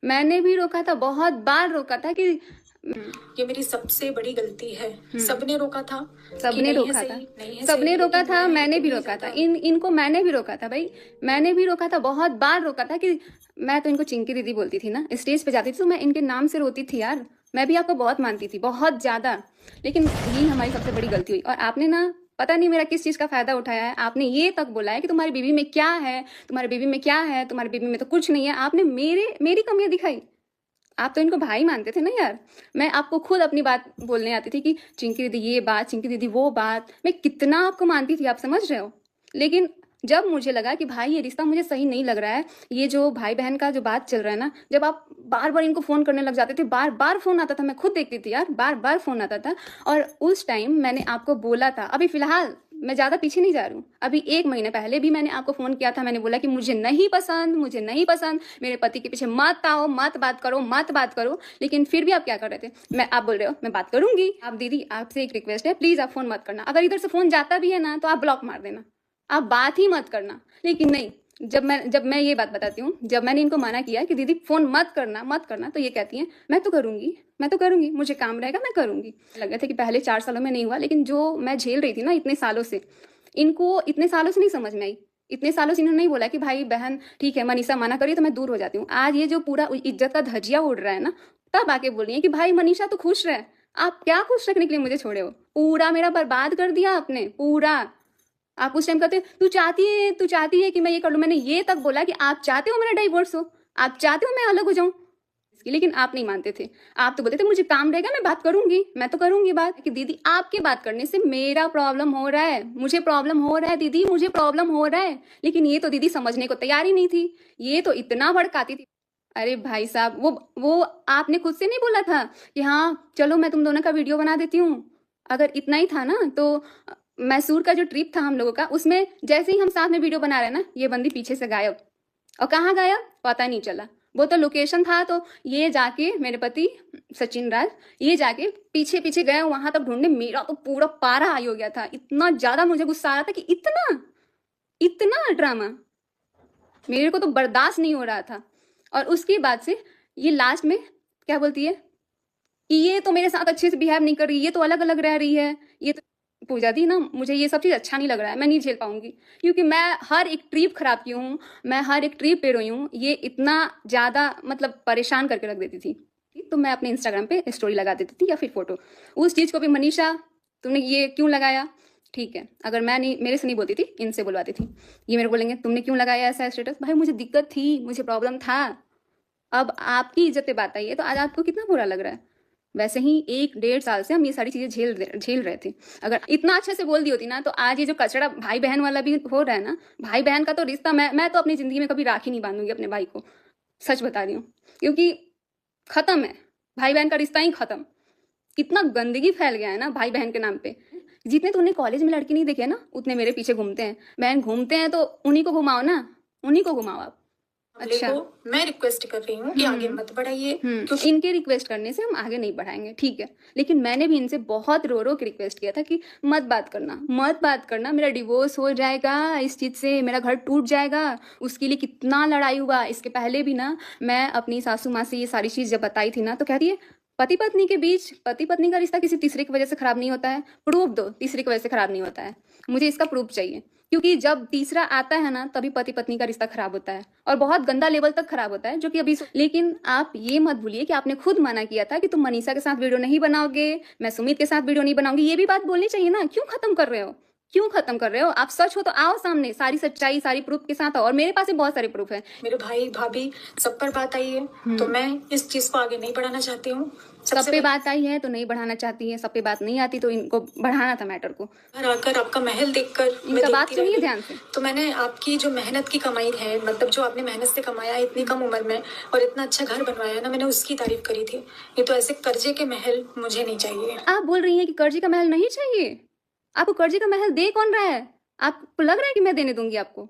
मैंने भी रोका था, बहुत बार रोका था कि ये मेरी सबसे बड़ी गलती है। सबने रोका था कि सबने नहीं है रोका था, सही, नहीं है सबने सही, रोका लेकिन था, मैं मैंने भी इतनी रोका था, ज्यादा इनको मैंने भी रोका था भाई। मैंने भी रोका था, बहुत बार रोका था कि मैं तो इनको चिंकी दीदी बोलती थी ना, स्टेज पे जाती थी तो मैं इनके नाम से रोती थी यार। मैं भी आपको बहुत मानती थी, बहुत ज्यादा। लेकिन यही हमारी सबसे बड़ी गलती हुई। और आपने ना पता नहीं मेरा किस चीज का फायदा उठाया है। आपने ये तक बोला है कि तुम्हारी बीवी में क्या है, तुम्हारी बीवी में क्या है, तुम्हारी बीवी में तो कुछ नहीं है। आपने मेरी कमियां दिखाई। आप तो इनको भाई मानते थे ना यार। मैं आपको खुद अपनी बात बोलने आती थी कि चिंकी दीदी ये बात, चिंकी दीदी वो बात। मैं कितना आपको मानती थी, आप समझ रहे हो। लेकिन जब मुझे लगा कि भाई ये रिश्ता मुझे सही नहीं लग रहा है, ये जो भाई बहन का जो बात चल रहा है ना, जब आप बार बार इनको फोन करने लग जाते थे, बार बार फोन आता था, मैं खुद देखती थी यार, बार बार फोन आता था। और उस टाइम मैंने आपको बोला था, अभी फिलहाल मैं ज्यादा पीछे नहीं जा रही हूँ, अभी 1 महीने पहले भी मैंने आपको फोन किया था। मैंने बोला कि मुझे नहीं पसंद, मुझे नहीं पसंद, मेरे पति के पीछे मत आओ, मत बात करो, मत बात करो। लेकिन फिर भी आप क्या कर रहे थे, आप बोल रहे हो मैं बात करूंगी। आप दीदी, आपसे एक रिक्वेस्ट है, प्लीज आप फोन मत करना। अगर इधर से फोन जाता भी है ना तो आप ब्लॉक मार देना, आप बात ही मत करना। लेकिन नहीं, जब मैं ये बात बताती हूँ, जब मैंने इनको मना किया कि दीदी फोन मत करना, मत करना, तो ये कहती हैं मैं तो करूंगी, मैं तो करूंगी, मुझे काम रहेगा, मैं करूंगी। लगा था कि पहले 4 सालों में नहीं हुआ, लेकिन जो मैं झेल रही थी ना इतने सालों से, इनको इतने सालों से नहीं समझ में आई। इतने सालों से इन्होंने नहीं बोला कि भाई बहन ठीक है, मनीषा मना करी तो मैं दूर हो जाती हूँ। आज ये जो पूरा इज्जत का धजिया उड़ रहा है ना, तब आके बोल रही है कि भाई मनीषा तो खुश रहे। आप क्या खुश रखने के लिए मुझे छोड़े हो, पूरा मेरा बर्बाद कर दिया आपने, पूरा। आप उस टाइम कहते तू चाहती है कि मैं ये कर लूं। मैंने ये तक बोला कि आप चाहते हो मेरा डाइवोर्स हो, आप चाहते हो मैं अलग हो जाऊं, लेकिन आप नहीं मानते थे। आप तो बोलते थे मुझे काम रहेगा, मैं बात करूंगी, मैं तो करूंगी बात। कि दीदी आपके बात करने से मेरा प्रॉब्लम हो रहा है, मुझे प्रॉब्लम हो रहा है दीदी, मुझे प्रॉब्लम हो रहा है। लेकिन ये तो दीदी समझने को तैयार ही नहीं थी, ये तो इतना भड़काती थी। अरे भाई साहब, वो आपने खुद से नहीं बोला था कि हाँ चलो मैं तुम दोनों का वीडियो बना देती हूँ। अगर इतना ही था ना तो मैसूर का जो ट्रिप था हम लोगों का, उसमें जैसे ही हम साथ में वीडियो बना रहे हैं ना, ये बंदी पीछे से गायब। और कहाँ गायब पता नहीं चला। वो तो लोकेशन था, तो ये जाके मेरे पति सचिन राज, ये जाके पीछे पीछे गए वहां तक ढूंढने। मेरा तो पूरा पारा हाई हो गया था, इतना ज्यादा मुझे गुस्सा आ रहा था कि इतना इतना ड्रामा मेरे को तो बर्दाश्त नहीं हो रहा था। और उसके बाद से ये लास्ट में क्या बोलती है कि ये तो मेरे साथ अच्छे से बिहेव नहीं कर रही, ये तो अलग अलग रह रही है, ये तो। पूजा दी ना, मुझे ये सब चीज़ अच्छा नहीं लग रहा है, मैं नहीं झेल पाऊंगी। क्योंकि मैं हर एक ट्रिप खराब की हूँ, मैं हर एक ट्रिप पे रोई हूँ। ये इतना ज़्यादा मतलब परेशान करके रख देती थी। तो मैं अपने इंस्टाग्राम पे स्टोरी लगा देती थी या फिर फोटो। उस चीज़ को भी मनीषा तुमने ये क्यों लगाया, ठीक है, अगर मैं नहीं, मेरे से नहीं बोलती थी, इनसे बुलवाती थी। ये मेरे को बोलेंगे तुमने क्यों लगाया ऐसा स्टेटस। भाई मुझे दिक्कत थी, मुझे प्रॉब्लम था। अब आपकी इज्जत पे बात आई है तो आज आपको कितना बुरा लग रहा है। वैसे ही 1 डेढ़ साल से हम ये सारी चीजें झेल रहे थे। अगर इतना अच्छे से बोल दी होती ना तो आज ये जो कचड़ा भाई बहन वाला भी हो रहा है ना, भाई बहन का तो रिश्ता मैं तो अपनी जिंदगी में कभी राखी नहीं बांधूंगी अपने भाई को, सच बता रही हूँ। क्योंकि खत्म है, भाई बहन का रिश्ता ही खत्म। इतना गंदगी फैल गया है ना भाई बहन के नाम पे। जितने तूने कॉलेज में लड़की नहीं देखे ना, उतने मेरे पीछे घूमते हैं। बहन घूमते हैं तो उन्हीं को घुमाओ ना, उन्हीं को घुमाओ आप। मामले अच्छा, को मैं रिक्वेस्ट कर रही हूँ कि आगे मत बढ़ाइए, क्योंकि इनके रिक्वेस्ट करने से हम आगे नहीं बढ़ाएंगे, ठीक है। लेकिन मैंने भी इनसे बहुत रो रो के रिक्वेस्ट किया था कि मत बात करना, मत बात करना, मेरा डिवोर्स हो जाएगा इस चीज से, मेरा घर टूट जाएगा। उसके लिए कितना लड़ाई हुआ। इसके पहले भी ना मैं अपनी सासू माँ से ये सारी चीज जब बताई थी ना, तो कहती है पति पत्नी के बीच, पति पत्नी का रिश्ता किसी तीसरे की वजह से खराब नहीं होता है। प्रूफ दो तीसरे की वजह से खराब नहीं होता है, मुझे इसका प्रूफ चाहिए। क्योंकि जब तीसरा आता है ना तभी पति पत्नी का रिश्ता खराब होता है, और बहुत गंदा लेवल तक खराब होता है, जो कि अभी। लेकिन आप ये मत भूलिए कि आपने खुद मना किया था कि तुम मनीषा के साथ वीडियो नहीं बनाओगे, मैं सुमित के साथ वीडियो नहीं बनाऊंगी। ये भी बात बोलनी चाहिए ना, क्यों खत्म कर रहे हो, क्यों खत्म कर रहे हो। आप सच हो तो आओ सामने, सारी सच्चाई सारी प्रूफ के साथ आओ। और मेरे पास भी बहुत सारे प्रूफ है। मेरे भाई भाभी सब पर बात आई है, तो मैं इस चीज को आगे नहीं बढ़ाना चाहती हूँ। सब पे बात आई है तो नहीं बढ़ाना चाहती है, सब पे बात नहीं आती तो इनको बढ़ाना था मैटर को। घर आकर आपका महल देखकर मैं इनका बात देखती सुनिए रही। ध्यान से। तो मैंने आपकी जो मेहनत की कमाई है, मतलब जो आपने मेहनत से कमाया इतनी कम उम्र में और इतना अच्छा घर बनवाया ना, मैंने उसकी तारीफ करी थी। ये तो ऐसे कर्जे के महल मुझे नहीं चाहिए। आप बोल रही हैं कि कर्जे का महल नहीं चाहिए। आपको कर्जे का महल दे कौन रहा है, आपको लग रहा है कि मैं देने दूंगी आपको।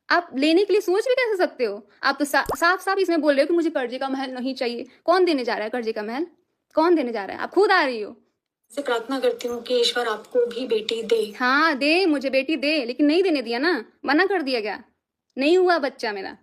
आप लेने के लिए सोच भी कैसे सकते हो। आप तो साफ साफ इसमें बोल रहे हो कि मुझे कर्जे का महल नहीं चाहिए। कौन देने जा रहा है कर्जे का महल, कौन देने जा रहा है। आप खुद आ रही हो। से प्रार्थना करती हूँ कि ईश्वर आपको भी बेटी दे। हाँ दे, मुझे बेटी दे, लेकिन नहीं देने दिया ना, मना कर दिया गया, नहीं हुआ बच्चा मेरा।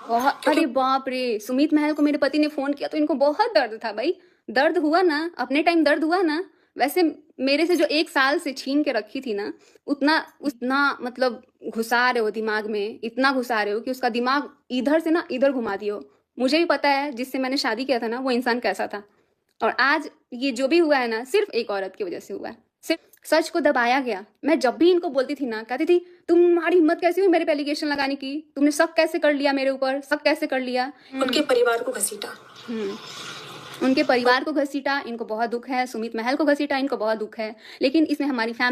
बहुत, अरे बाप रे, सुमित महल को मेरे पति ने फोन किया तो इनको बहुत दर्द था भाई। दर्द हुआ ना, अपने टाइम दर्द हुआ ना। वैसे मेरे से जो 1 साल से छीन के रखी थी ना, उतना उतना मतलब घुसा रहे हो दिमाग में, इतना घुसा रहे हो कि उसका दिमाग इधर से ना इधर घुमा दियो। मुझे भी पता है जिससे मैंने शादी किया था ना, वो इंसान कैसा था। और आज ये जो भी हुआ है ना, सिर्फ एक औरत की वजह से हुआ है। सिर्फ सच को दबाया गया। मैं जब भी इनको बोलती थी ना, कहती थी तुम्हारी हिम्मत कैसे हुई मेरे पे एलिगेशन लगाने की, तुमने शक कैसे कर लिया मेरे ऊपर, शक कैसे कर लिया। उनके परिवार को घसीटा। उनके परिवार को घसीटा, इनको बहुत दुख है। सुमित महल को घसीटा, इनको बहुत दुख है। लेकिन इसने हमारी फैमिली